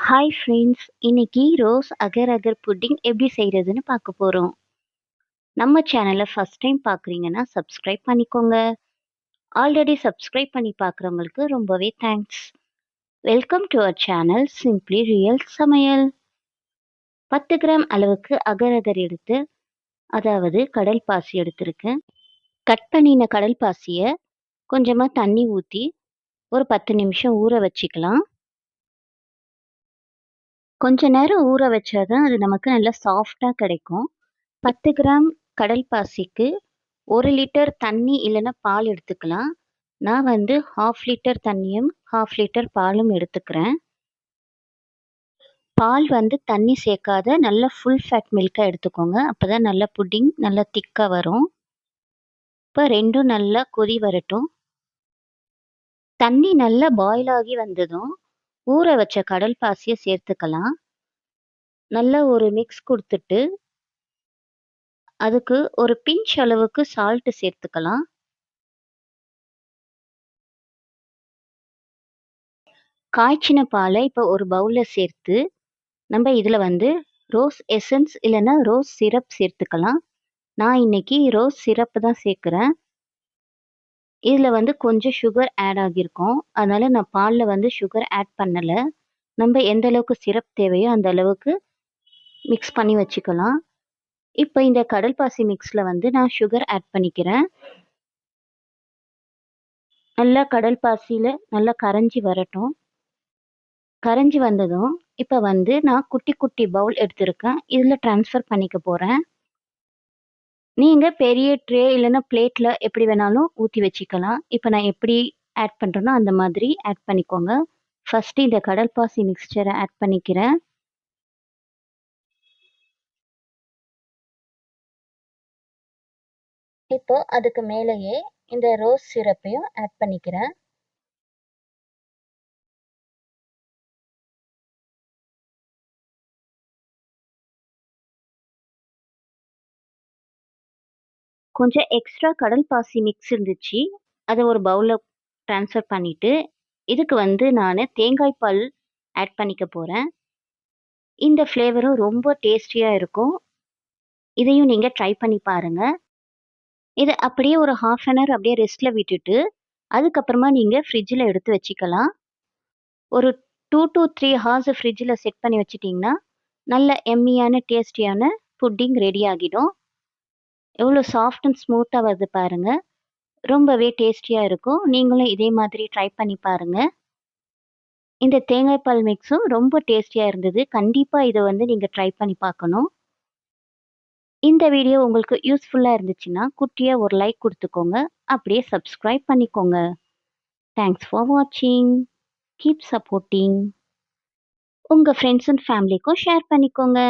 Hi friends, இன்னைக்கு rose agar agar pudding எப்படி செய்கிறதுன்னு பார்க்க போகிறோம். நம்ம சேனலை ஃபஸ்ட் டைம் பார்க்குறீங்கன்னா சப்ஸ்கிரைப் பண்ணிக்கோங்க. ஆல்ரெடி சப்ஸ்கிரைப் பண்ணி பார்க்குறவங்களுக்கு ரொம்பவே thanks. Welcome to our channel simply real Samayal. 10 gram அளவுக்கு அகர் அகர் எடுத்து, அதாவது கடல் பாசி எடுத்திருக்கேன். கட் பண்ணின கடல் பாசியை கொஞ்சமாக தண்ணி ஊற்றி ஒரு 10 நிமிஷம் ஊற வச்சுக்கலாம். கொஞ்ச நேரம் ஊற வச்சாதான் அது நமக்கு நல்லா சாஃப்டாக கிடைக்கும். 10 கிராம் கடல் பாசிக்கு 1 லிட்டர் தண்ணி இல்லைன்னா பால் எடுத்துக்கலாம். நான் வந்து 1/2 லிட்டர் தண்ணியும் 1/2 லிட்டர் பாலும் எடுத்துக்கிறேன். பால் வந்து தண்ணி சேர்க்காத நல்ல ஃபுல் ஃபேட் மில்காக எடுத்துக்கோங்க. அப்போ தான் நல்லா புட்டிங் நல்லா திக்காக வரும். இப்போ ரெண்டும் நல்லா கொதி வரட்டும். தண்ணி நல்லா பாயில் ஆகி வந்ததும் ஊற வச்ச கடல் பாசியை சேர்த்துக்கலாம். நல்லா ஒரு மிக்ஸ் கொடுத்துட்டு அதுக்கு ஒரு பிஞ்ச் அளவுக்கு சால்ட்டு சேர்த்துக்கலாம். காய்ச்சின பாலை இப்போ ஒரு பவுலில் சேர்த்து நம்ம இதில் வந்து ரோஸ் எசன்ஸ் இல்லைன்னா ரோஸ் சிரப் சேர்த்துக்கலாம். நான் இன்னைக்கு ரோஸ் சிரப்பு தான் சேர்க்குறேன். இதில் வந்து கொஞ்சம் சுகர் ஆட் ஆகியிருக்கும். அதனால் நான் பாலில் வந்து சுகர் ஆட் பண்ணலை. நம்ம எந்த அளவுக்கு சிரப் தேவையோ அந்த அளவுக்கு மிக்ஸ் பண்ணி வச்சுக்கலாம். இப்போ இந்த கடல் பாசி மிக்ஸில் வந்து நான் சுகர் ஆட் பண்ணிக்கிறேன். நல்லா கடல் பாசியில் நல்லா கரைஞ்சி வரட்டும். கரைஞ்சி வந்ததும் இப்போ வந்து நான் குட்டி குட்டி பவுல் எடுத்திருக்கேன். இதில் ட்ரான்ஸ்ஃபர் பண்ணிக்க போகிறேன். நீங்கள் பெரிய ட்ரே இல்லைன்னா பிளேட்டில் எப்படி வேணாலும் ஊற்றி வச்சுக்கலாம். இப்போ நான் எப்படி ஆட் பண்ணுறேனோ அந்த மாதிரி ஆட் பண்ணிக்கோங்க. ஃபஸ்ட்டு இந்த கடல் பாசி மிக்ஸ்சரை ஆட் பண்ணிக்கிறேன். இப்போ அதுக்கு மேலேயே இந்த ரோஸ் சிரப்பையும் ஆட் பண்ணிக்கிறேன். கொஞ்சம் எக்ஸ்ட்ரா கடல் பாசி மிக்ஸ் இருந்துச்சு. அதை ஒரு பவுலில் ட்ரான்ஸ்ஃபர் பண்ணிவிட்டு இதுக்கு வந்து நான் தேங்காய் பால் ஆட் பண்ணிக்க போகிறேன். இந்த ஃப்ளேவரும் ரொம்ப டேஸ்டியாக இருக்கும். இதையும் நீங்கள் ட்ரை பண்ணி பாருங்கள். இதை அப்படியே ஒரு 1/2 அன் ஹவர் அப்படியே ரெஸ்ட்டில் விட்டுட்டு அதுக்கப்புறமா நீங்கள் ஃப்ரிட்ஜில் எடுத்து வச்சுக்கலாம். ஒரு 2 to 3 ஹார்ஸ் ஃப்ரிட்ஜில் செட் பண்ணி வச்சிட்டிங்கன்னா நல்ல எம்மியான டேஸ்டியான புட்டிங் ரெடி ஆகிடும். எவ்வளோ சாஃப்ட் அண்ட் ஸ்மூத்தாக வருது பாருங்கள். ரொம்பவே டேஸ்டியாக இருக்கும். நீங்களும் இதே மாதிரி ட்ரை பண்ணி பாருங்கள். இந்த தேங்காய் பால் மிக்ஸும் ரொம்ப டேஸ்டியாக இருந்தது. கண்டிப்பாக இதை வந்து நீங்கள் ட்ரை பண்ணி பார்க்கணும். இந்த வீடியோ உங்களுக்கு யூஸ்ஃபுல்லாக இருந்துச்சுன்னா குட்டியாக ஒரு லைக் கொடுத்துக்கோங்க. அப்படியே சப்ஸ்கிரைப் பண்ணிக்கோங்க. தேங்க்ஸ் ஃபார் வாட்சிங். Keep supporting. உங்கள் ஃப்ரெண்ட்ஸ் அண்ட் ஃபேமிலிக்கும் ஷேர் பண்ணிக்கோங்க.